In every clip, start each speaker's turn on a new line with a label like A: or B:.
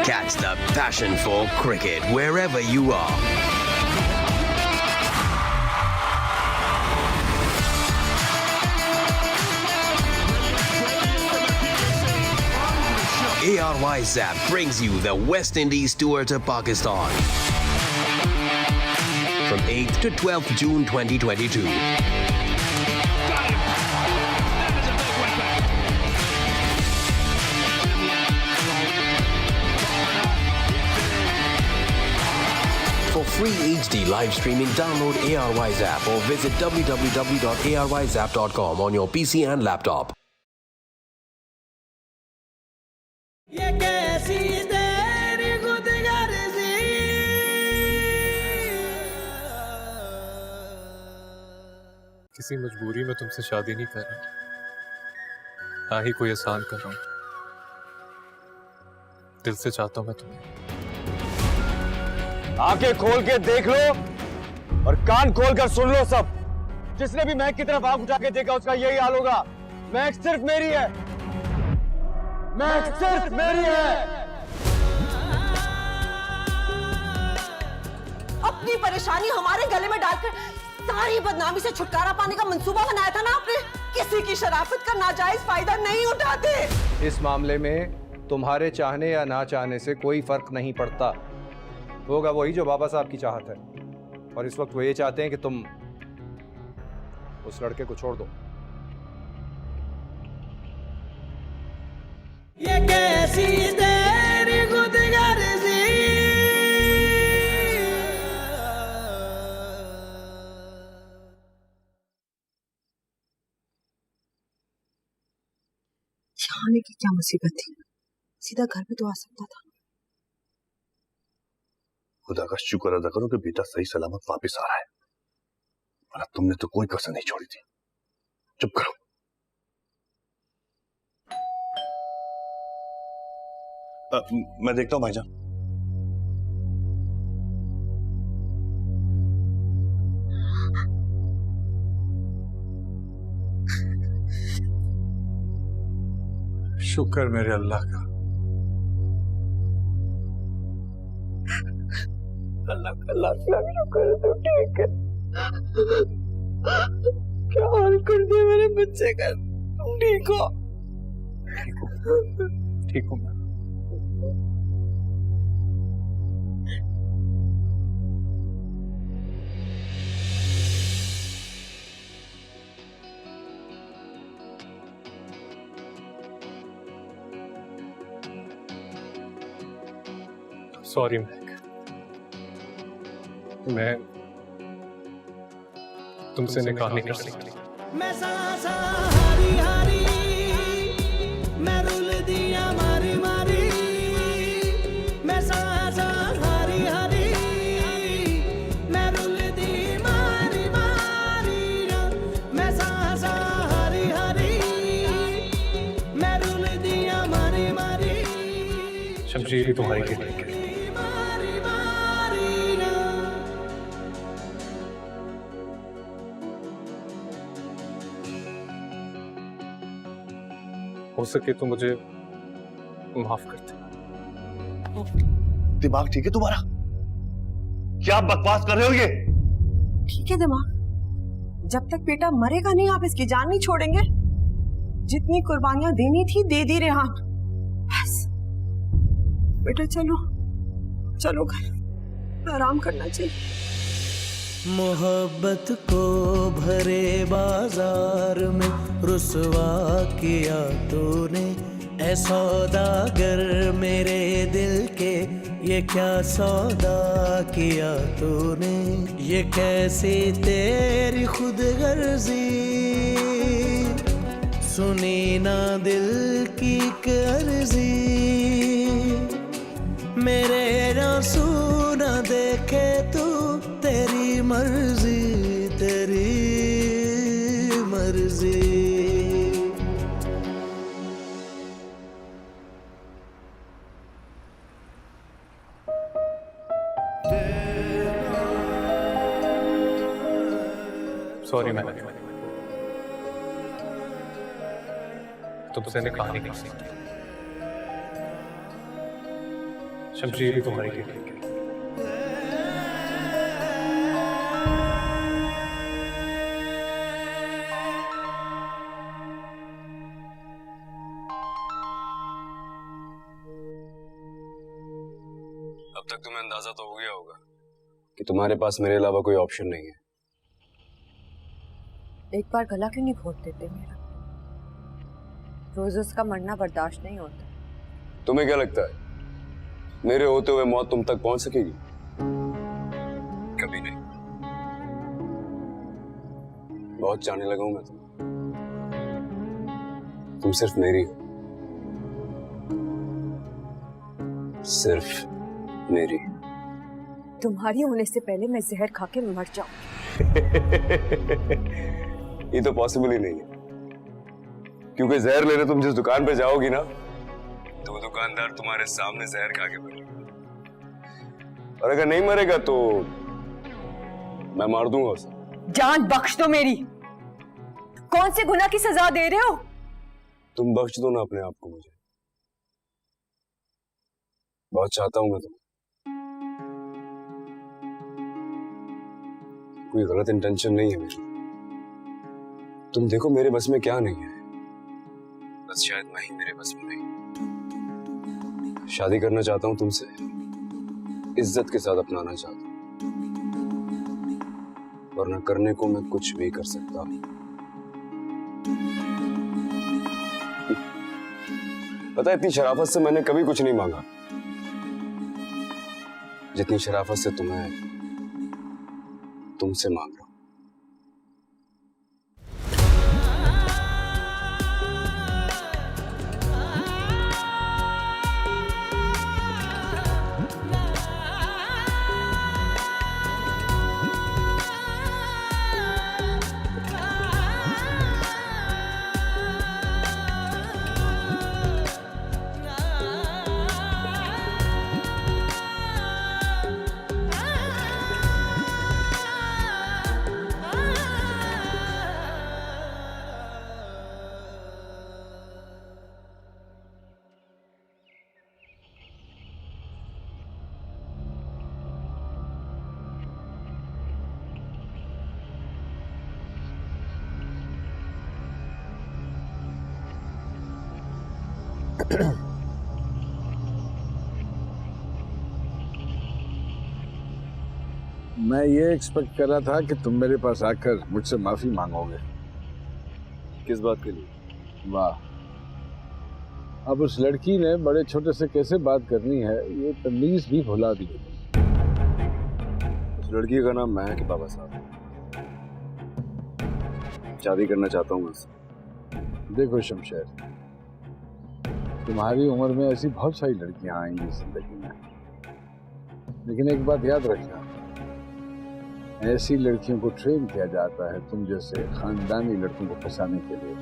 A: Catch the passion for cricket wherever you are. ARY Zap brings you the West Indies tour to Pakistan from 8th to 12th June 2022. For free HD live streaming, download ARY Zap or visit www.aryzap.com on your PC and laptop.
B: ये कैसी तेरी खुदगर्जी
C: किसी मजबूरी में तुमसे शादी नहीं कर रहा, ना ही कोई एहसान कर रहा हूं। दिल से चाहता हूं मैं तुम्हें।
D: आंखें खोल के देख लो और कान खोल कर सुन लो सब। जिसने भी महक की तरफ आंख उठा के देखा उसका यही हाल होगा। महक सिर्फ मेरी है, महक सिर्फ मेरी है।
E: अपनी परेशानी हमारे गले में डालकर सारी बदनामी से छुटकारा पाने का मंसूबा बनाया था ना आपने। किसी की शराफत का नाजायज फायदा नहीं उठाते।
F: इस मामले में तुम्हारे चाहने या ना चाहने से कोई फर्क नहीं पड़ता। होगा वही जो बाबा साहब की चाहत है, और इस वक्त वो ये चाहते हैं कि तुम उस लड़के को छोड़ दो।
B: ये कैसी तेरी खुदगर्जी
E: आने की क्या मुसीबत थी, सीधा घर पे तो आ सकता था।
G: खुदा का शुक्र अदा करो कि बेटा सही सलामत वापस आ रहा है, वरना तुमने तो कोई कसर नहीं छोड़ी थी। चुप करो। मैं देखता हूं भाईजान।
H: शुक्र मेरे अल्लाह का।
E: अल्लाह का लाख लाख शुक्र है तो ठीक है। क्या हाल कर दिया मेरे बच्चे का। तुम ठीक हो?
C: ठीक हूं मैं। सॉरी मैं तुमसे निकाह नहीं कर सकती।
B: मैं सांसा हारी हारी मैं रुल दिया मारी मारी मैं सांसा हारी हारी मैं रुल दी मारी मारी मैं सांसा हारी हारी मैं रुल दिया मारी मारी
C: शमशीर ही तुम्हारी के लिए। हो सके तो मुझे माफ कर दे।
G: दिमाग ठीक है तुम्हारा? क्या बकवास कर रहे हो ये?
E: ठीक है दिमाग, जब तक बेटा मरेगा नहीं आप इसकी जान नहीं छोड़ेंगे। जितनी कुर्बानियां देनी थी दे दी रेहान, बस बेटा चलो चलो घर, आराम करना चाहिए।
B: मोहब्बत को भरे बाजार में रुसवा किया तूने, ऐ सौदागर मेरे दिल के ये क्या सौदा किया तूने। ये कैसी तेरी खुदगर्जी सुनी ना दिल की अर्जी। मेरे आंसू ना देखे तू, तेरी मर्जी तेरी मर्जी।
C: सॉरी मैं तुमसे निकाह नहीं कर सकती। शमशीर भी तुम्हारी ठीक है।
D: अब तक तुम्हें अंदाजा तो हो गया होगा कि तुम्हारे पास मेरे अलावा कोई ऑप्शन नहीं है।
I: एक बार गला क्यों नहीं घोट देते मेरा? रोज उसका मरना बर्दाश्त नहीं होता।
D: तुम्हें क्या लगता है मेरे होते हुए मौत तुम तक पहुंच सकेगी? कभी नहीं। बहुत चाहने लगा हूं मैं तुम सिर्फ मेरी हो, सिर्फ मेरी।
I: तुम्हारी होने से पहले मैं जहर खा के मर जाऊं।
D: ये तो पॉसिबल ही नहीं है, क्योंकि जहर लेने तुम जिस दुकान पे जाओगी ना, तो वो दुकानदार तुम्हारे सामने जहर खा के मरेगा, और अगर नहीं मरेगा तो मैं मार दूंगा उसे।
I: जान बख्श दो मेरी। कौन से गुनाह की सजा दे रहे हो?
D: तुम बख्श दो ना अपने आप को मुझे। बहुत चाहता हूं मैं तुम्हें। कोई गलत इंटेंशन नहीं है मेरी। तुम देखो मेरे बस में क्या नहीं है, बस शायद मैं ही मेरे बस में नहीं। शादी करना चाहता हूं तुमसे, इज्जत के साथ अपनाना चाहता हूं, वरना करने को मैं कुछ भी कर सकता हूं। पता है, इतनी शराफत से मैंने कभी कुछ नहीं मांगा जितनी शराफत से तुमसे मांग रहा हूं।
H: मैं ये एक्सपेक्ट कर रहा था कि तुम मेरे पास आकर मुझसे माफी मांगोगे।
D: किस बात के लिए?
H: वाह, अब उस लड़की ने बड़े छोटे से कैसे बात करनी है ये तमीज भी भुला दी।
D: उस लड़की का नाम मैं है कि बाबा साहब। शादी करना चाहता हूँ मैं उससे।
H: देखो शमशेर, तुम्हारी उम्र में ऐसी बहुत सारी लड़कियां आएंगी जिंदगी में, लेकिन एक बात याद रखना, ऐसी लड़कियों को ट्रेन किया जाता है तुम जैसे खानदानी लड़कों को फंसाने के लिए।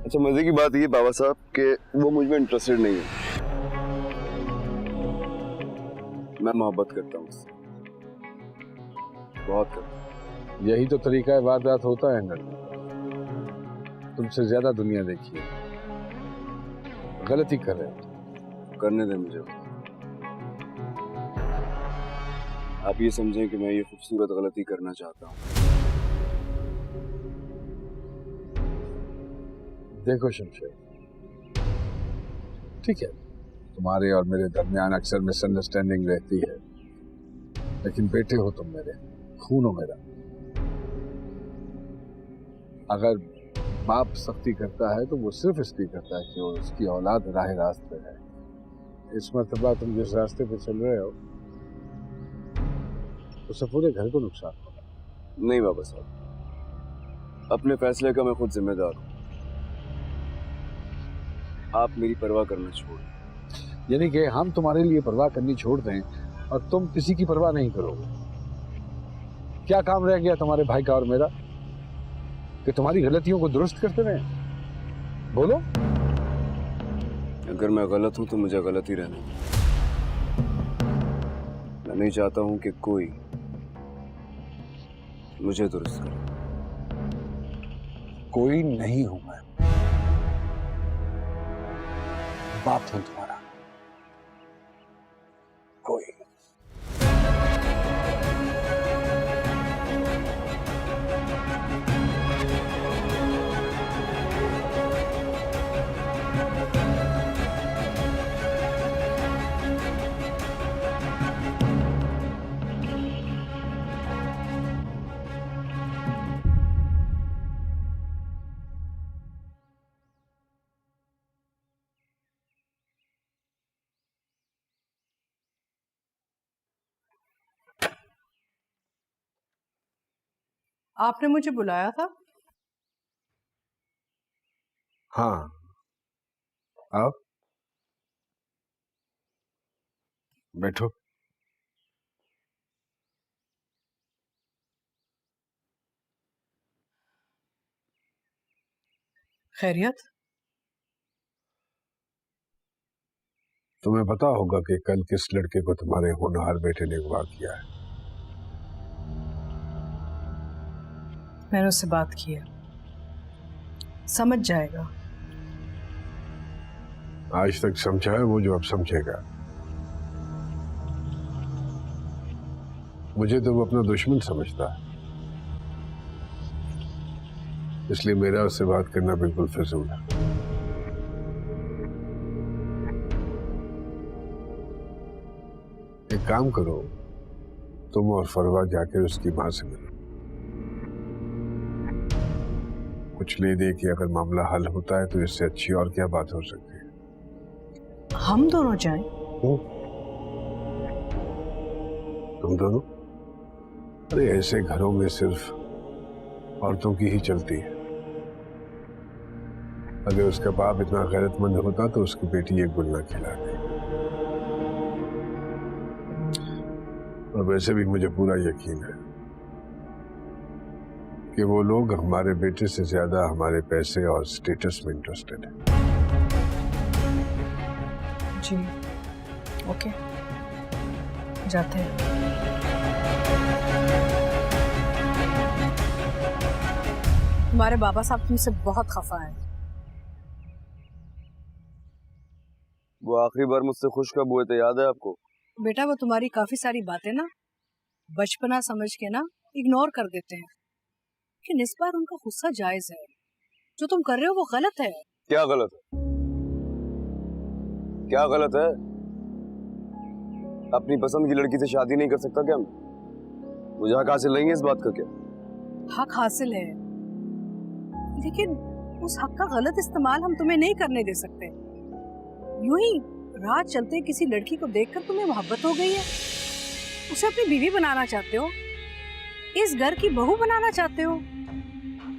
D: अच्छा, मजे की बात ये बाबा साहब कि वो मुझ में इंटरेस्टेड नहीं है। मैं मोहब्बत करता हूँ उससे, बहुत करता हूँ।
H: यही तो तरीका है वारदात होता है लड़कों का। तुमसे ज्यादा दुनिया देखी है, गलती कर रहे हो।
D: करने दे मुझे। आप ये समझें कि मैं ये खूबसूरत गलती करना चाहता हूँ।
H: देखो शमशेर, ठीक है, तुम्हारे और मेरे दरमियान अक्सर मिसअंडरस्टैंडिंग रहती है, लेकिन बेटे हो तुम मेरे, खून हो मेरा। अगर बाप सख्ती करता है तो वो सिर्फ इसलिए करता है कि वो उसकी औलाद राह रास्त पे है। इस मर्तबा तुम जिस रास्ते पे चल रहे हो उससे पूरे घर को नुकसान होगा।
D: नहीं बाबा साहब, अपने फैसले का मैं खुद जिम्मेदार हूँ। आप मेरी परवाह करना छोड़।
H: यानी कि हम तुम्हारे लिए परवाह करनी छोड़ दें और तुम किसी की परवाह नहीं करोगे। क्या काम रह गया तुम्हारे भाई का और मेरा कि तुम्हारी गलतियों को दुरुस्त करते रहे? बोलो।
D: अगर मैं गलत हूं तो मुझे गलत ही रहना। मैं नहीं चाहता हूं कि कोई मुझे दुरुस्त करे।
H: कोई नहीं हूं मैं, बाप हूं तुम्हारा।
G: कोई।
E: आपने मुझे बुलाया था?
H: हाँ, आओ बैठो।
E: खैरियत?
H: तुम्हें पता होगा कि कल किस लड़के को तुम्हारे होनहार बेटे ने अगवा किया है।
E: मैंने उससे बात की है, समझ जाएगा।
H: आज तक समझा है वो जो अब समझेगा। मुझे तो वो अपना दुश्मन समझता है, इसलिए मेरा उससे बात करना बिल्कुल फिजूल है। एक काम करो, तुम और फरवा जाकर उसकी मां से मिलो। कुछ ले दे कि अगर मामला हल होता है तो इससे अच्छी और क्या बात हो सकती है।
E: हम दोनों जाएं?
H: तुम दोनों? अरे ऐसे घरों में सिर्फ औरतों की ही चलती है। अगर उसका बाप इतना गैरतमंद होता तो उसकी बेटी एक गुल ना खिलाती। और वैसे भी मुझे पूरा यकीन है कि वो लोग हमारे बेटे से ज्यादा हमारे पैसे और स्टेटस में इंटरेस्टेड है।
E: जी, ओके, जाते हैं। तुम्हारे बाबा साहब तुमसे बहुत खफा है।
D: वो आखिरी बार मुझसे खुश कब हुए थे, याद है आपको?
E: बेटा वो तुम्हारी काफी सारी बातें ना बचपना समझ के ना इग्नोर कर देते हैं, लेकिन इस बार उनका गुस्सा जायज है। जो तुम कर रहे हो वो गलत है।
D: क्या गलत है? क्या गलत है? अपनी पसंद की लड़की से शादी नहीं कर सकता क्या मैं? मुझे हक हासिल नहीं है इस बात का क्या?
E: हक हासिल है, लेकिन उस हक का गलत इस्तेमाल हम तुम्हें नहीं करने दे सकते। यूं ही रात चलते किसी लड़की को देखकर तुम्हें मोहब्बत हो गई है, उसे अपनी बीवी बनाना चाहते हो, इस घर की बहू बनाना चाहते हो,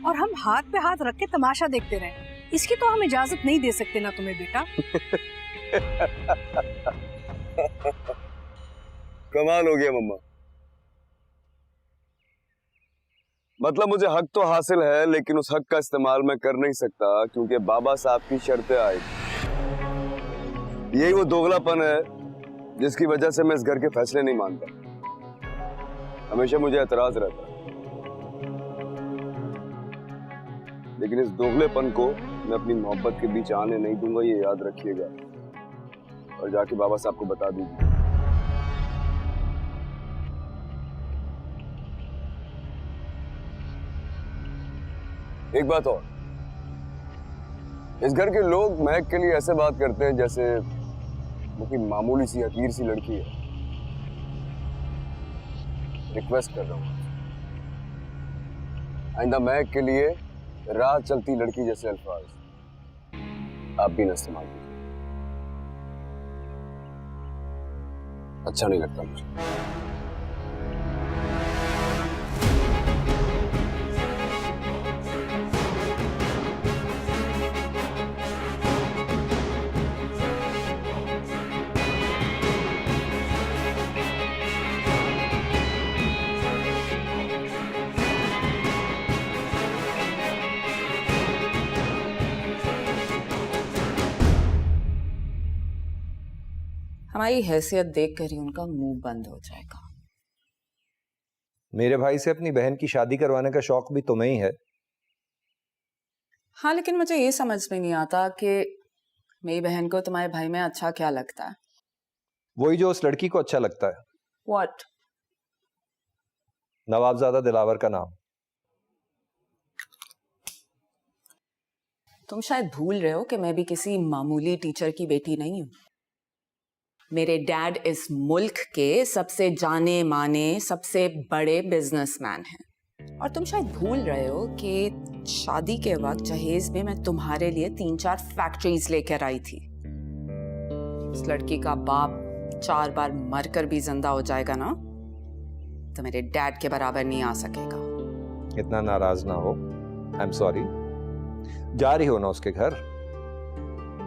E: और हम हाथ पे हाथ रख के तमाशा देखते रहे। इसकी तो हम इजाजत नहीं दे सकते ना तुम्हें बेटा।
D: कमाल हो गया मम्मा। मतलब मुझे हक तो हासिल है, लेकिन उस हक का इस्तेमाल मैं कर नहीं सकता क्योंकि बाबा साहब की शर्तें आई। यही वो दोगलापन है जिसकी वजह से मैं इस घर के फैसले नहीं मानता। हमेशा मुझे एतराज रहता है, लेकिन इस दोगलेपन को मैं अपनी मोहब्बत के बीच आने नहीं दूंगा, ये याद रखिएगा। और जाके बाबा साहब को बता दीजिए। एक बात और, इस घर के लोग महक के लिए ऐसे बात करते हैं जैसे वो कोई मामूली सी हकीर सी लड़की है। रिक्वेस्ट कर रहा हूं, आइंदा महक के लिए राह चलती लड़की जैसे अल्फाज आप भी न इस्तेमाल कीजिए। अच्छा नहीं लगता मुझे।
J: हमारी हैसियत देखकर ही उनका मुंह बंद हो जाएगा।
F: मेरे भाई से अपनी बहन की शादी करवाने का शौक भी तुम्हें ही है।
J: हाँ, लेकिन मुझे ये समझ में नहीं आता कि मेरी बहन को तुम्हारे भाई में अच्छा क्या लगता है।
F: वही जो उस लड़की को अच्छा लगता है।
J: व्हाट?
F: नवाबजादा दिलावर का नाम।
J: तुम शायद भूल रहे हो कि मैं भी किसी मामूली टीचर की बेटी नहीं हूं। मेरे डैड इस मुल्क के सबसे जाने माने सबसे बड़े बिजनेसमैन हैं। और तुम शायद भूल रहे हो कि शादी के वक्त जहेज में मैं तुम्हारे लिए 3-4 फैक्ट्रीज लेकर आई थी। इस लड़की का बाप 4 बार मरकर भी जिंदा हो जाएगा ना, तो मेरे डैड के बराबर नहीं आ सकेगा।
F: इतना नाराज ना हो, आई एम सॉरी। जा रही हो ना उसके घर,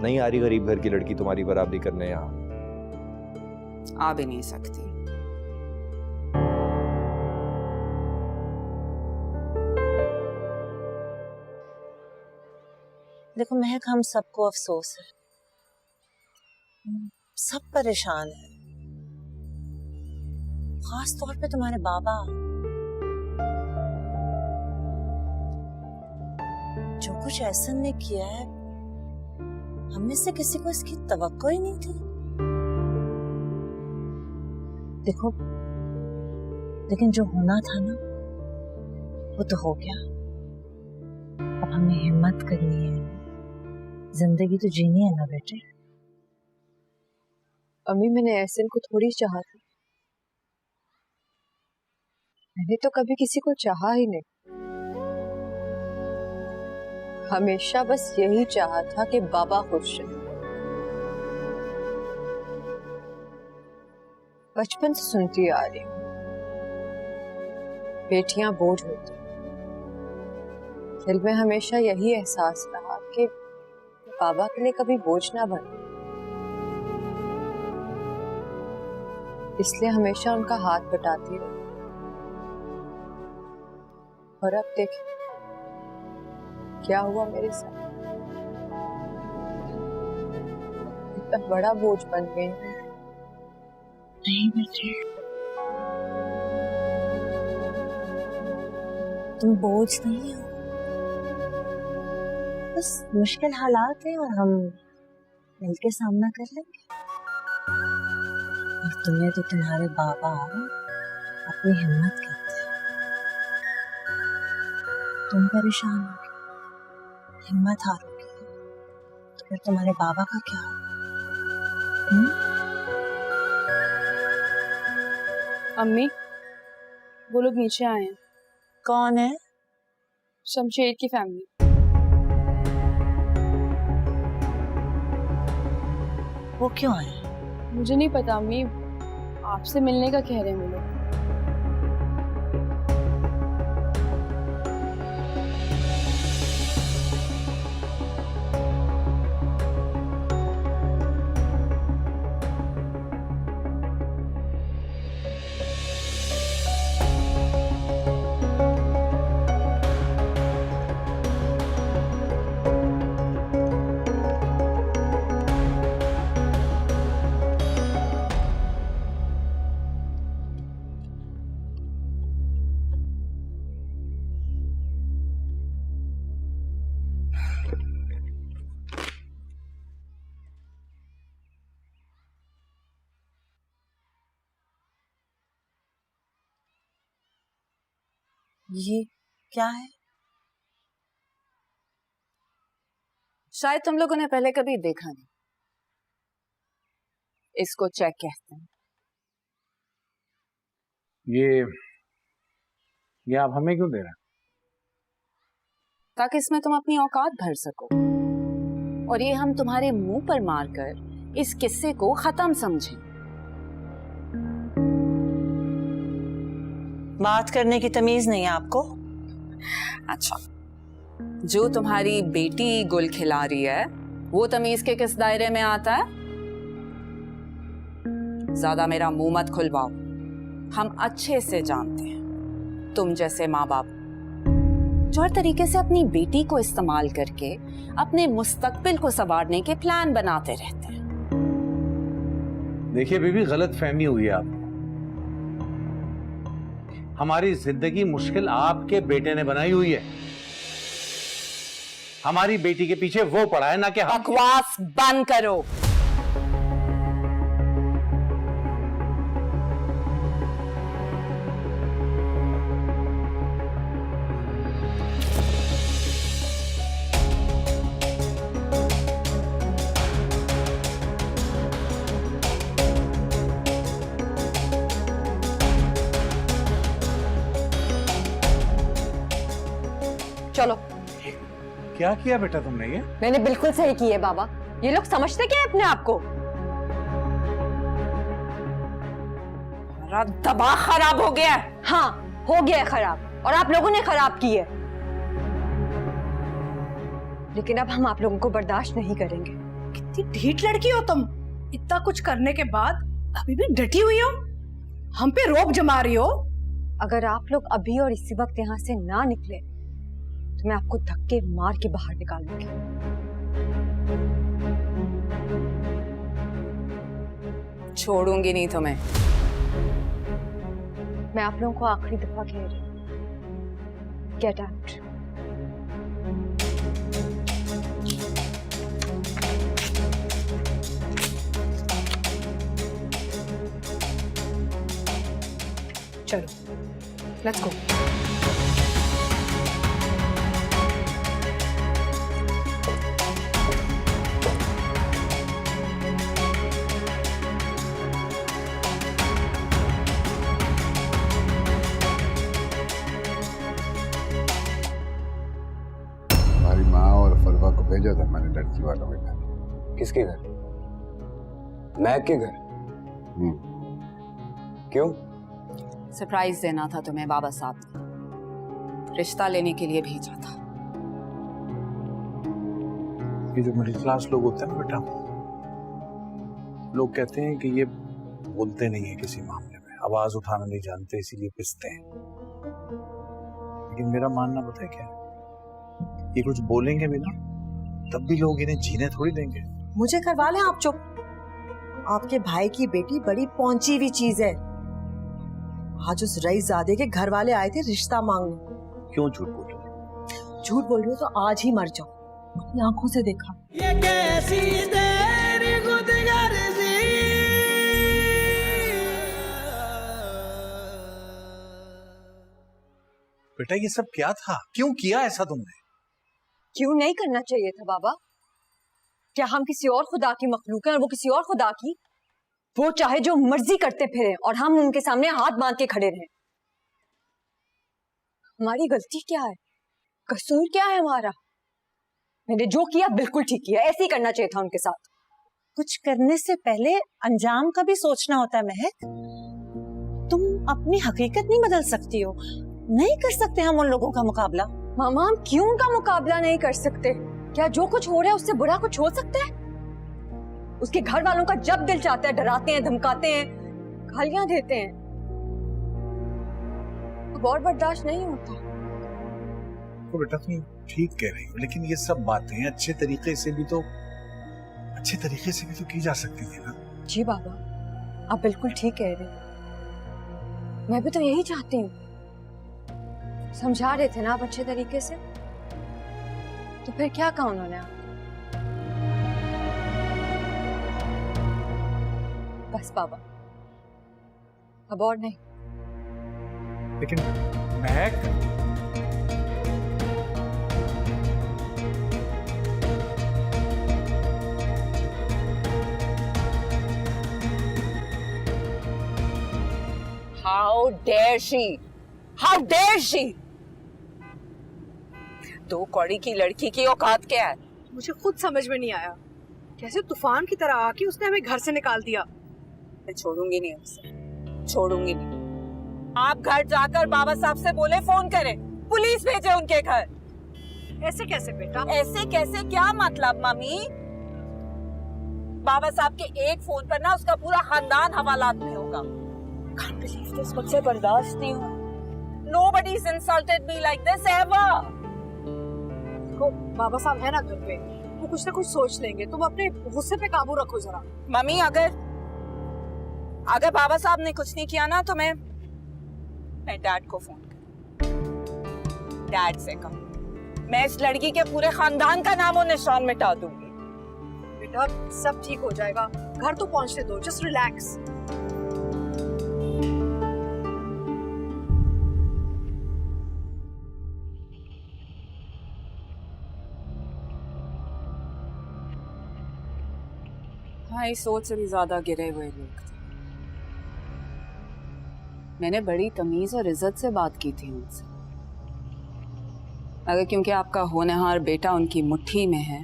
F: नहीं आ रही गरीब घर की लड़की तुम्हारी बराबरी करने यहां।
J: आ भी नहीं सकती।
K: देखो महक, हम सबको अफसोस है, सब परेशान है, खास तौर पे तुम्हारे बाबा। जो कुछ ऐसन ने किया है, हम में से किसी को इसकी तवक्को ही नहीं थी। देखो, लेकिन जो होना था ना, वो तो हो गया। अब हमें हिम्मत करनी है, जिंदगी तो जीनी है ना बेटे।
I: अम्मी, मैंने एहसन को थोड़ी चाहा था, मैंने तो कभी किसी को चाहा ही नहीं। हमेशा बस यही चाहा था कि बाबा खुश रहे। बचपन से सुनती आ रही हूँ, बेटियां बोझ होती। दिल में हमेशा यही एहसास रहा कि बाबा के लिए कभी बोझ ना बने, इसलिए हमेशा उनका हाथ बटाती रही। और अब देख क्या हुआ मेरे साथ। इतना बड़ा बोझ बन गई।
K: नहीं बेटे, तुम बोझ नहीं हो, बस मुश्किल हालात है और हम मिलके सामना कर लेंगे। और तुम्हें तो तुम्हारे बाबा अपनी हिम्मत कहते हैं। तुम परेशान होगे, हिम्मत हारोगे, तो फिर तुम्हारे बाबा का क्या होगा?
L: अम्मी, वो लोग नीचे आए हैं।
K: कौन है?
L: शमशेर की फैमिली।
K: वो क्यों आए?
L: मुझे नहीं पता अम्मी, आपसे मिलने का कह रहे हैं वो लोग।
K: ये क्या है?
J: शायद तुम लोगों ने पहले कभी देखा नहीं। इसको चेक कहते हैं।
H: ये आप हमें क्यों दे रहे हैं?
J: ताकि इसमें तुम अपनी औकात भर सको, और ये हम तुम्हारे मुंह पर मारकर इस किस्से को खत्म समझें।
K: बात करने की तमीज नहीं है आपको?
J: अच्छा, जो तुम्हारी बेटी गुल खिला रही है वो तमीज के किस दायरे में आता है? ज्यादा मेरा मुंह मत खुलवाओ। हम अच्छे से जानते हैं तुम जैसे माँ बाप जो हर तरीके से अपनी बेटी को इस्तेमाल करके अपने मुस्तकबिल को संवारने के प्लान बनाते रहते हैं।
H: देखिए बीबी, गलत फहमी हुई है आपको। हमारी जिंदगी मुश्किल आपके बेटे ने बनाई हुई है। हमारी बेटी के पीछे वो पड़ा है, ना कि हम।
J: बकवास बंद करो।
M: क्या किया बेटा तुमने ये?
I: मैंने बिल्कुल सही की है बाबा। ये लोग समझते क्या है अपने आप को?
J: दबाव खराब हो गया है।
I: हाँ, हो गया है खराब, और आप लोगों ने खराब की है। लेकिन अब हम आप लोगों को बर्दाश्त नहीं करेंगे।
L: कितनी ढीठ लड़की हो तुम, इतना कुछ करने के बाद अभी भी डटी हुई हो, हम पे रोब जमा रही हो।
I: अगर आप लोग अभी और इसी वक्त यहाँ से ना निकले तो मैं आपको धक्के मार के बाहर निकाल दूंगी।
J: छोड़ूंगी नहीं तुम्हें।
I: मैं आप लोगों को आखिरी दफा कह रही हूँ, गेट आउट।
L: चलो, लेट्स गो।
H: हमारी माँ और फरवा को भेजा था मैंने लड़की वालों के घर।
D: किसके घर? मैक के घर? क्यों?
J: सरप्राइज देना था तुम्हें बाबा साहब ने, रिश्ता लेने के लिए भेजा था।
M: ये जो मिडिल क्लास लोग होते हैं ना बेटा, लोग कहते हैं कि ये बोलते नहीं है किसी मामले में, आवाज उठाना नहीं जानते, इसीलिए पिसते हैं। लेकिन मेरा मानना पता है क्या है, ये कुछ बोलेंगे भी ना तब भी लोग इन्हें जीने थोड़ी देंगे।
E: मुझे करवा लें आप चुप। आपके भाई की बेटी बड़ी पहुंची हुई चीज है। आज उस रईसजादे के घर वाले आए थे रिश्ता मांगने।
M: क्यों झूठ बोल रहे हो?
E: झूठ बोल रही हो तो आज ही मर जाओ, अपनी आंखों से देखा।
B: ये कैसी तेरी खुदगर्जी,
M: बेटा ये सब क्या था? क्यों किया ऐसा तुमने?
I: क्यों नहीं करना चाहिए था बाबा? क्या हम किसी और खुदा की मखलूक हैं और वो किसी और खुदा की? वो चाहे जो मर्जी करते फिरे और हम उनके सामने हाथ बांध के खड़े रहे। हमारी गलती क्या है? कसूर क्या है हमारा? मैंने जो किया बिल्कुल ठीक किया, ऐसे ही करना चाहिए था उनके साथ।
K: कुछ करने से पहले अंजाम का भी सोचना होता है महक। तुम अपनी हकीकत नहीं बदल सकती हो, नहीं कर सकते हम उन लोगों का मुकाबला।
I: मामा हम क्यों उनका मुकाबला नहीं कर सकते? क्या जो कुछ हो रहा है उससे बुरा कुछ हो सकता है? उसके घर वालों का जब दिल चाहता है डराते हैं, धमकाते हैं, गालियां देते हैं। अब और बर्दाश्त नहीं होता।
M: तो बेटा तुम ठीक कह रही हो, लेकिन ये सब बातें अच्छे तरीके से भी तो की जा सकती थी ना।
I: जी बाबा, आप बिल्कुल ठीक कह रहे हैं। मैं भी तो यही चाहती हूँ। समझा रहे थे ना आप अच्छे तरीके से, तो फिर क्या कहा उन्होंने आप? बस बाबा, अब और नहीं।
M: लेकिन महक,
J: How dare she? How dare she? दो कौड़ी की लड़की की औकात क्या है?
L: मुझे खुद समझ में नहीं आया, कैसे तूफान की तरह आके उसने हमें घर से निकाल दिया।
J: मैं छोड़ूंगी नहीं उसे, छोड़ूंगी नहीं। आप घर जाकर बाबा साहब से बोले फोन करें, पुलिस भेजे उनके घर।
L: ऐसे कैसे बेटा?
J: ऐसे कैसे क्या मतलब मम्मी? बाबा साहब के एक फोन पर ना उसका पूरा खानदान हवालात में होगा। Can't believe this, मुझसे बर्दाश्त नहीं हुआ। Nobody's insulted me like this ever.
L: देखो बाबा साहब है ना घर पे, वो कुछ ना कुछ सोच लेंगे। तुम अपने गुस्से पे काबू रखो जरा।
J: मम्मी अगर बाबा साहब ने कुछ नहीं किया ना तो मैं डैड को फोन कर, डैड से कहूँ मैं इस लड़की के पूरे खानदान का नामो निशान मिटा दूंगी।
L: बेटा सब ठीक हो जाएगा, घर तो पहुंचने दो, जस्ट रिलैक्स।
J: हमारी सोच से भी ज्यादा गिरे हुए लोग थे। मैंने बड़ी तमीज और इज्जत से बात की थी उनसे। मगर क्योंकि आपका होनहार बेटा उनकी मुट्ठी में है,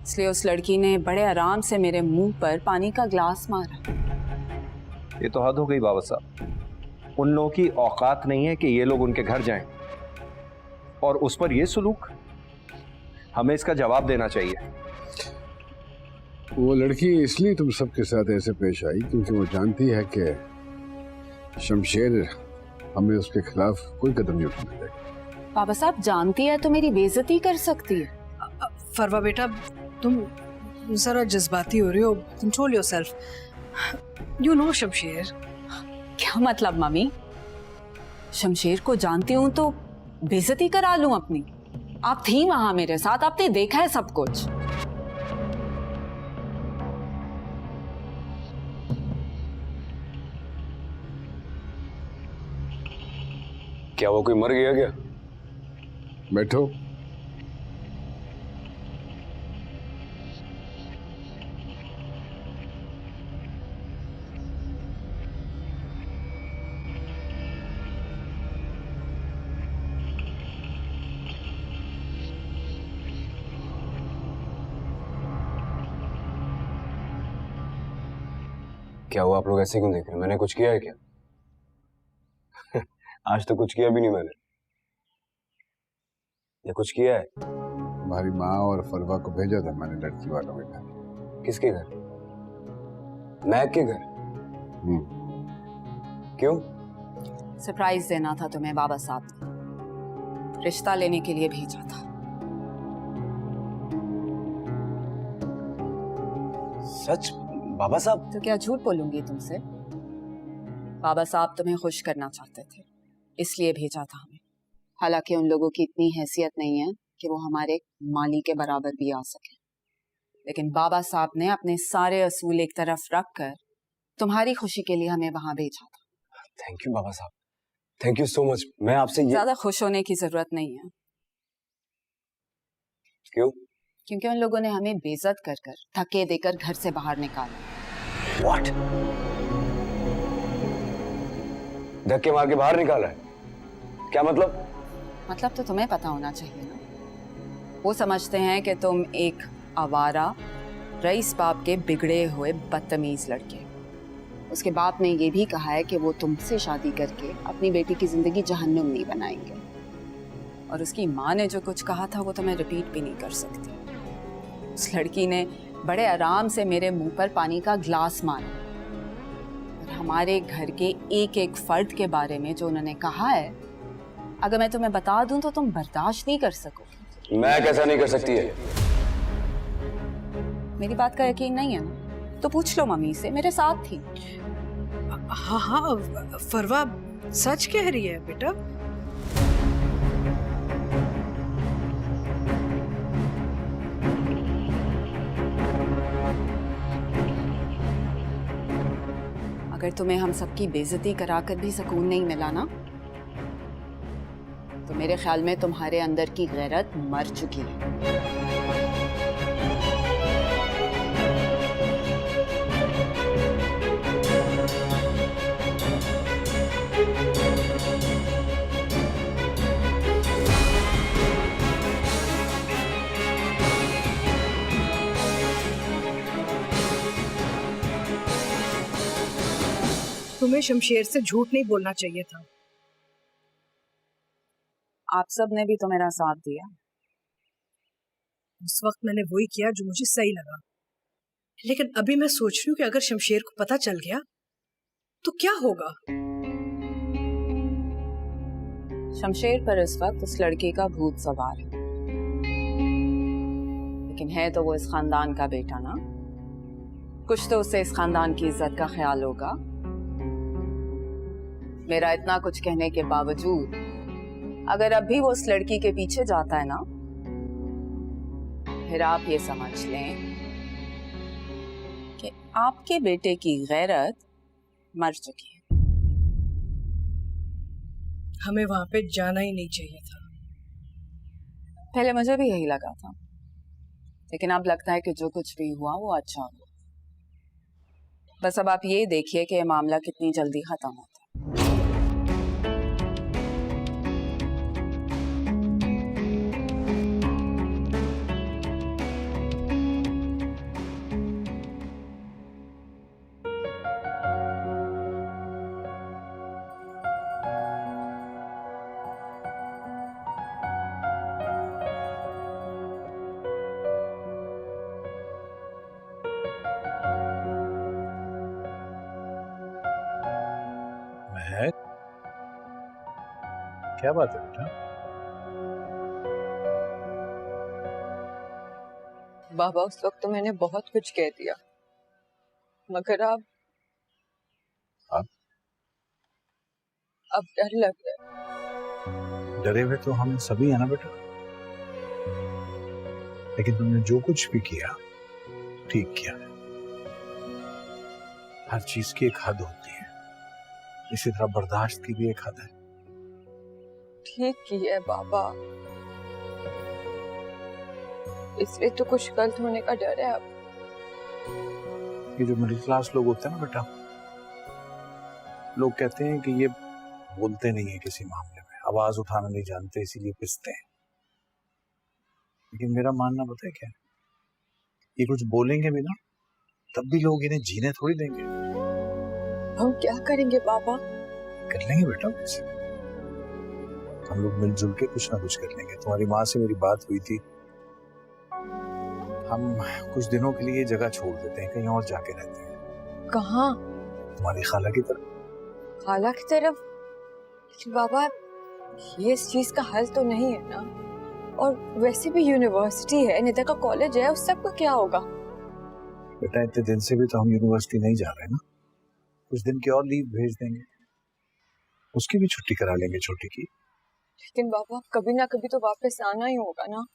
J: इसलिए उस लड़की ने बड़े आराम से मेरे मुंह पर पानी का ग्लास मारा।
F: ये तो हद हो गई बाबा साहब। उन लोगों की औकात नहीं है कि ये लोग उनके घर जाएं, और उस पर ये सुलूक। हमें इसका जवाब देना चाहिए।
H: वो लड़की इसलिए तुम सबके साथ ऐसे पेश आई क्योंकि वो जानती है कि शमशेर हमें उसके खिलाफ कोई कदम नहीं उठाने देगा।
J: बाबा साहब, जानती है तो मेरी बेइज्जती कर सकती है।
L: फरवा बेटा, तुम जरा जज्बाती हो रही हो। Control yourself. You know Shamsher.
J: क्या मतलब मम्मी? शमशेर को जानती हूँ तो बेइज्जती करा लूं अपनी? आप थी वहां मेरे साथ, आपने देखा है सब कुछ।
D: क्या वो कोई मर गया क्या?
H: बैठो।
D: क्या हुआ? आप लोग ऐसे क्यों देख रहे हैं? मैंने कुछ किया है क्या? आज तो कुछ किया भी नहीं मैंने। या कुछ किया है?
H: तुम्हारी माँ और फरवा को भेजा था मैंने लड़की वालों के घर।
D: किसके घर? महक के घर? क्यों?
J: सरप्राइज देना था तुम्हें बाबा साहब ने। रिश्ता लेने के लिए भेजा था।
D: सच? बाबा साहब?
J: तो क्या झूठ बोलूंगी तुमसे? बाबा साहब तुम्हें खुश करना चाहते थे, इसलिए भेजा था हमें। हालांकि उन लोगों की इतनी हैसियत नहीं है कि वो हमारे माली के बराबर भी आ सके, लेकिन बाबा साहब ने अपने सारे असूल एक तरफ रखकर तुम्हारी खुशी के लिए हमें वहां भेजा था।
D: थैंक यू बाबा साहब, थैंक यू सो मच। मैं आपसे
J: ज्यादा खुश होने की जरूरत नहीं है।
D: क्यों?
J: क्योंकि उन लोगों ने हमें बेइज्जत कर कर, धक्के देकर घर से बाहर निकाला।
D: What? धक्के मार के बाहर निकाला है? क्या मतलब?
J: मतलब तो तुम्हें पता होना चाहिए ना। वो समझते हैं कि तुम एक आवारा रईस बाप के बिगड़े हुए बदतमीज लड़के। उसके बाप ने ये भी कहा है कि वो तुमसे शादी करके अपनी बेटी की जिंदगी जहन्नुम नहीं बनाएंगे। और उसकी माँ ने जो कुछ कहा था वो तो मैं रिपीट भी नहीं कर सकती। उस लड़की ने बड़े आराम से मेरे मुंह पर पानी का ग्लास मारा, और हमारे घर के एक एक फर्द के बारे में जो उन्होंने कहा है, अगर मैं तुम्हें बता दूं तो तुम बर्दाश्त नहीं कर सकोगे।
D: मैं कैसा नहीं कर सकती है?
J: मेरी बात का यकीन नहीं है ना? तो पूछ लो मम्मी से, मेरे साथ थी।
L: हाँ हाँ, फरवा सच कह रही है बेटा।
J: अगर तुम्हें हम सबकी बेइज्जती कराकर भी सुकून नहीं मिला ना, तो मेरे ख्याल में तुम्हारे अंदर की गैरत मर चुकी है।
L: तुम्हें शमशेर से झूठ नहीं बोलना चाहिए था।
J: आप सब ने भी तो मेरा साथ दिया।
L: उस वक्त मैंने वही किया जो मुझे सही लगा, लेकिन अभी मैं सोच रही हूँ कि अगर शमशेर को पता चल गया तो क्या होगा।
J: शमशेर पर इस वक्त उस लड़के का भूत सवार है, लेकिन है तो वो इस खानदान का बेटा ना। कुछ तो उससे इस खानदान की इज्जत का ख्याल होगा। मेरा इतना कुछ कहने के बावजूद अगर अब भी वो उस लड़की के पीछे जाता है ना, फिर आप ये समझ लें कि आपके बेटे की गैरत मर चुकी है।
L: हमें वहां पे जाना ही नहीं चाहिए था।
J: पहले मुझे भी यही लगा था, लेकिन अब लगता है कि जो कुछ भी हुआ वो अच्छा हुआ। बस अब आप ये देखिए कि ये मामला कितनी जल्दी खत्म होता है।
M: क्या बात है बेटा?
I: बाबा उस वक्त तो मैंने बहुत कुछ कह दिया, मगर अब डर लग रहा है।
M: डरे हुए तो हम सभी है ना बेटा, लेकिन तुमने जो कुछ भी किया ठीक किया। हर चीज की एक हद होती है, इसी तरह बर्दाश्त की भी एक हद है।
I: ठीक की है बाबा, इसलिए तो कुछ गलत होने का डर है अब।
M: ये जो मिडिल क्लास लोग होते हैं ना बेटा, लोग कहते हैं कि ये बोलते नहीं है किसी मामले में, आवाज उठाना नहीं जानते इसीलिए पिसते हैं। लेकिन मेरा मानना पता है क्या है, ये कुछ बोलेंगे भी ना तब भी लोग इन्हें जीने थोड़ी देंगे।
I: हम क्या करेंगे बाबा?
M: कर लेंगे बेटा, कुछ हम लोग मिलजुल के कुछ ना कुछ कर लेंगे। तुम्हारी माँ से मेरी बात हुई थी, हम कुछ दिनों के लिए जगह छोड़ देते हैं, कहीं और जाके रहते हैं।
I: कहाँ?
M: तुम्हारी खाला की तरफ।
I: खाला की तरफ? लेकिन बाबा ये इस चीज का हल तो नहीं है ना, और वैसे भी यूनिवर्सिटी है, निदा का कॉलेज है, उस सब का क्या होगा?
M: बेटा इतने दिन से भी तो हम यूनिवर्सिटी नहीं जा रहे ना, कुछ दिन की और लीव भेज देंगे, उसकी भी छुट्टी करा लेंगे छोटी की।
I: लेकिन बाबा कभी ना कभी तो वापस आना ही होगा ना।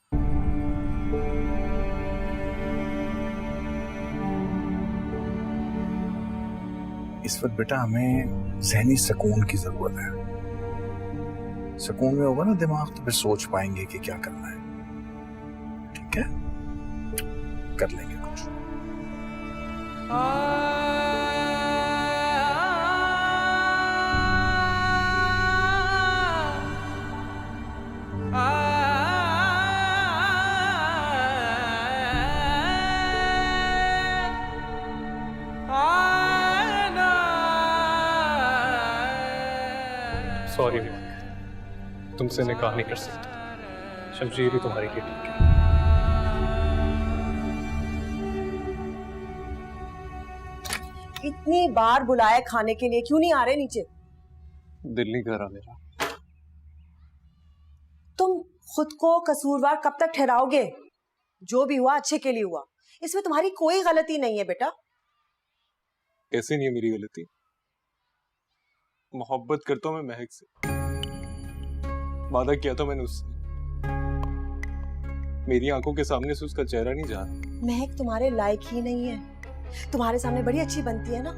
M: इस वक्त बेटा हमें ज़हनी सुकून की जरूरत है। सुकून में होगा ना दिमाग तो फिर सोच पाएंगे कि क्या करना है। ठीक है, कर लेंगे कुछ।
C: सॉरी, तुमसे निकाह नहीं कर सकता। शमशीर ही तुम्हारे लिए ठीक है।
E: इतनी बार बुलाया खाने के लिए, क्यों नहीं आ रहे नीचे?
C: दिल नहीं कर रहा मेरा।
E: तुम खुद को कसूरवार कब तक ठहराओगे? जो भी हुआ अच्छे के लिए हुआ, इसमें तुम्हारी कोई गलती नहीं है बेटा।
C: कैसे नहीं है मेरी गलती? मोहब्बत करता हूं मैं महक से, वादा किया था मैंने उससे। मेरी आंखों के सामने से उसका चेहरा नहीं जा रहा।
E: महक तुम्हारे लायक ही नहीं है, तुम्हारे सामने बड़ी अच्छी बनती है ना।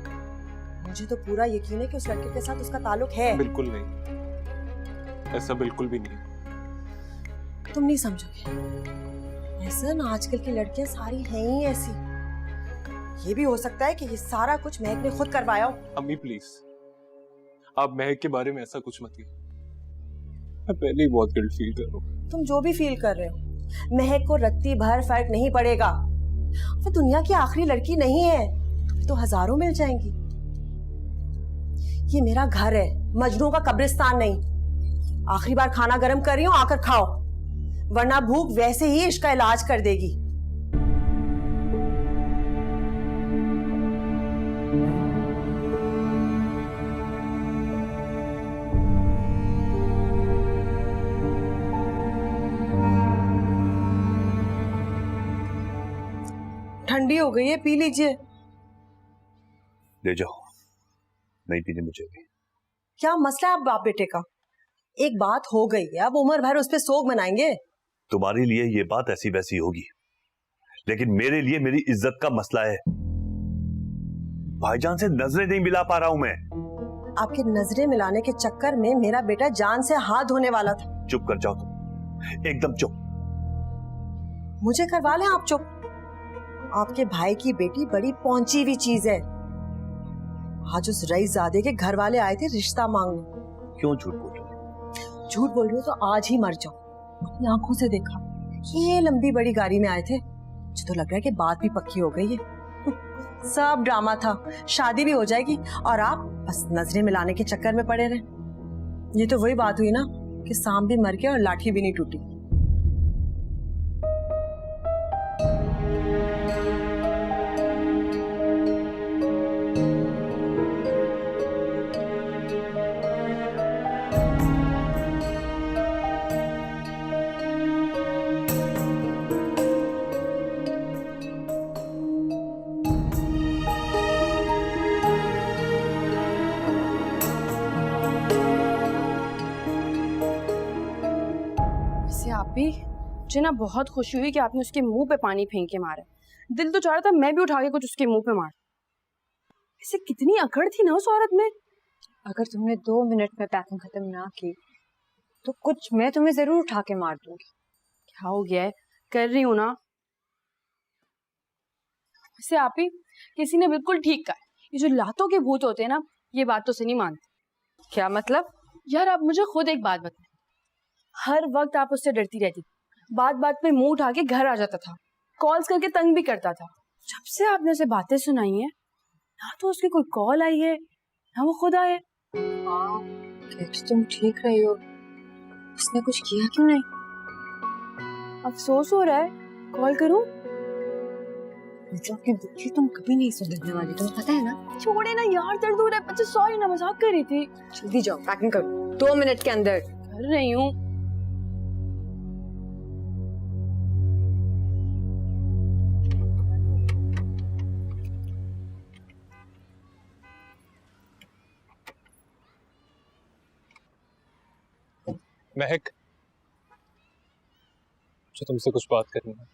E: मुझे तो पूरा यकीन है कि उस लड़के के साथ उसका ताल्लुक है।
C: बिल्कुल नहीं, ऐसा बिल्कुल भी नहीं है।
E: तुम नहीं समझोगे। ऐसा ना आजकल की लड़कियां सारी हैं ही ऐसी। ये भी हो सकता है कि ये सारा कुछ महक ने खुद करवाया हो।
C: अम्मी प्लीज, आप महक के बारे में ऐसा कुछ मत कहिए। मैं पहले ही बहुत गिल्ट फील कर रहा हूँ।
E: तुम जो भी फील कर रहे हो, महक को रत्ती भर फर्क नहीं पड़ेगा। वो दुनिया की आखिरी लड़की नहीं है, तो हजारों मिल जाएंगी। ये मेरा घर है, मजनू का कब्रिस्तान नहीं। आखिरी बार खाना गर्म कर रही हूँ, आकर खाओ, वरना भूख वैसे ही इसका इलाज कर देगी। ठंडी हो गई है, पी लीजिए।
G: ले जाओ, नहीं पीने मुझे भी।
E: क्या मसला है आप बाप बेटे का? एक बात हो गई है, अब उम्र भर उस पे सोग मनाएंगे।
G: तुम्हारे लिए ये बात ऐसी वैसी होगी, लेकिन मेरे लिए मेरी इज्जत का मसला है। भाईजान से नजरें नहीं मिला पा रहा हूं मैं।
E: आपके नजरें मिलाने के चक्कर में मेरा बेटा जान से हाथ धोने वाला था।
G: चुप कर जाओ तुम, एकदम चुप।
E: मुझे करवा लें आप चुप। आपके भाई की बेटी बड़ी पहुंची हुई चीज है। आज उस रईसजादे के घर वाले आए थे रिश्ता मांगने।
G: क्यों झूठ बोल रही हो?
E: झूठ बोल रही हो तो आज ही मर जाओ। अपनी आंखों से देखा, ये लंबी बड़ी गाड़ी में आए थे। मुझे तो लग रहा है कि बात भी पक्की हो गई है। सब ड्रामा था, शादी भी हो जाएगी और आप बस नजरें मिलाने के चक्कर में पड़े रहे। ये तो वही बात हुई ना कि सांप भी मर गया और लाठी भी नहीं टूटी।
N: भाभी मुझे ना बहुत खुशी हुई कि आपने उसके मुंह पे पानी फेंक के मारा। दिल तो चाह रहा था मैं भी उठा के कुछ उसके मुंह पे मार। इसे कितनी अकड़ थी ना उस औरत में।
I: अगर तुमने 2 मिनट में पैकिंग खत्म ना की तो कुछ मैं तुम्हें जरूर उठा के मार दूंगी।
N: क्या हो गया है, कर रही हूँ ना। वैसे आप ही किसी ने बिल्कुल ठीक कहा, ये जो लातों के भूत होते हैं ना, ये बात तो से नहीं मानते।
I: क्या मतलब?
N: यार आप मुझे खुद एक बात बताएं, हर वक्त आप उससे डरती रहती, बात बात पे मुंह उठा के घर आ जाता था, कॉल्स करके तंग भी करता था। जब से आपने उसे बातें सुनाई है ना तो उसकी कोई कॉल आई है ना वो खुद आए।
I: तुम ठीक रही हो, उसने कुछ किया क्यों नहीं?
N: अफसोस हो रहा है, कॉल करूं?
I: मतलब कि दुखी तुम कभी नहीं सुधरने वाली, तुम्हें पता है ना।
N: छोड़े ना यार, दर्द हो रहा है। अच्छा सॉरी ना, मजाक कर रही थी।
I: जल्दी जाओ, पैकिंग करो 2 मिनट के अंदर।
N: कर रही हूँ।
C: महक, मुझे तुमसे कुछ बात करनी है।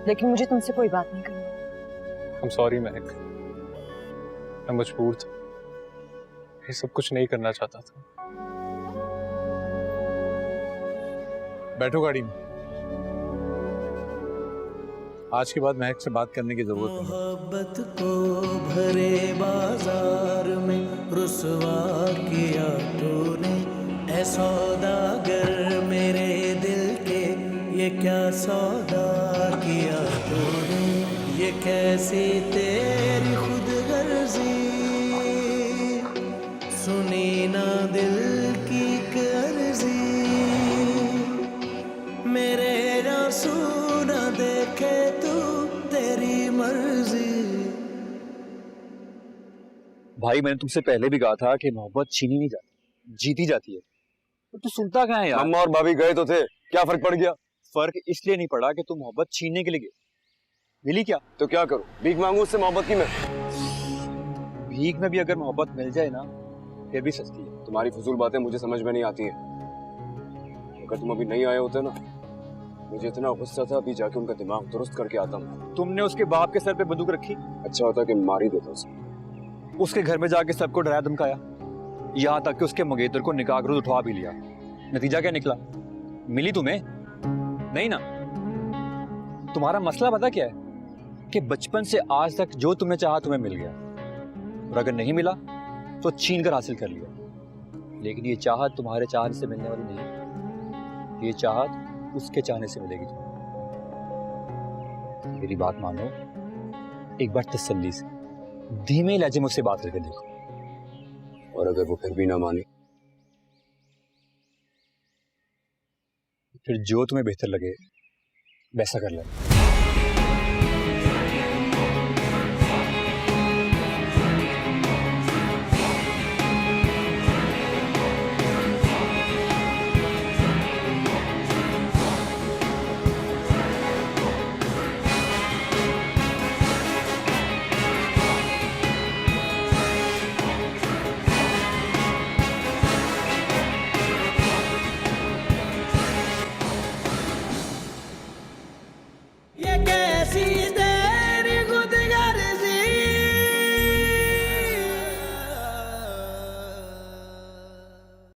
I: लेकिन मुझे तुमसे कोई बात नहीं करनी।
C: I'm sorry महक, मैं मजबूर था, ये सब कुछ नहीं करना चाहता था।
M: बैठो गाड़ी में। आज के बाद महक से बात करने की जरूरत नहीं।
B: मोहब्बत को भरे बाजार में रुसवा किया तूने, ऐ सौदागर मेरे दिल के, ये क्या सौदा किया तूने, ये कैसी तेरी खुद गर्जी, सुनी ना दिल की कर्जी, मेरे आंसू ना देखे तू, तेरी मर्जी।
D: भाई मैंने तुमसे पहले भी कहा था कि मोहब्बत छीनी नहीं जाती, जीती जाती है।
M: तो सुनता कहाँ है यार?
D: मम्मा और भाभी गए तो थे, क्या फर्क पड़ गया? फर्क इसलिए नहीं पड़ा कि तुम मोहब्बत छीनने के लिए गए। मिली क्या? तो क्या करूं, भीख मांगू उससे मोहब्बत की? मैं भीख में भी अगर मोहब्बत मिल जाए ना फिर भी सस्ती है। तुम्हारी फजूल बातें मुझे समझ में नहीं आती हैं। अगर तुम अभी नहीं आए होते ना, मुझे इतना गुस्सा था, अभी जाके उनका दिमाग दुरुस्त करके आता हूँ। तुमने उसके बाप के सर पे बंदूक रखी, अच्छा होता कि मार ही देता उसे। उसके घर में जाके सबको डराया धमकाया, यहाँ तक कि उसके मंगेतर को निकाह के रोज उठवा भी लिया। नतीजा क्या निकला? मिली तुम्हें? नहीं ना। तुम्हारा मसला पता क्या है कि बचपन से आज तक जो तुमने चाहा तुम्हें मिल गया, और अगर नहीं मिला तो छीन कर हासिल कर लिया। लेकिन ये चाहत तुम्हारे चाहने से मिलने वाली नहीं, ये चाहत उसके चाहने से मिलेगी तुम्हें। मेरी बात मानो, एक बार तसल्ली से धीमे लहजे में उससे बात करके देखो, और अगर वो फिर भी ना माने फिर जो तुम्हें बेहतर लगे वैसा कर लेना।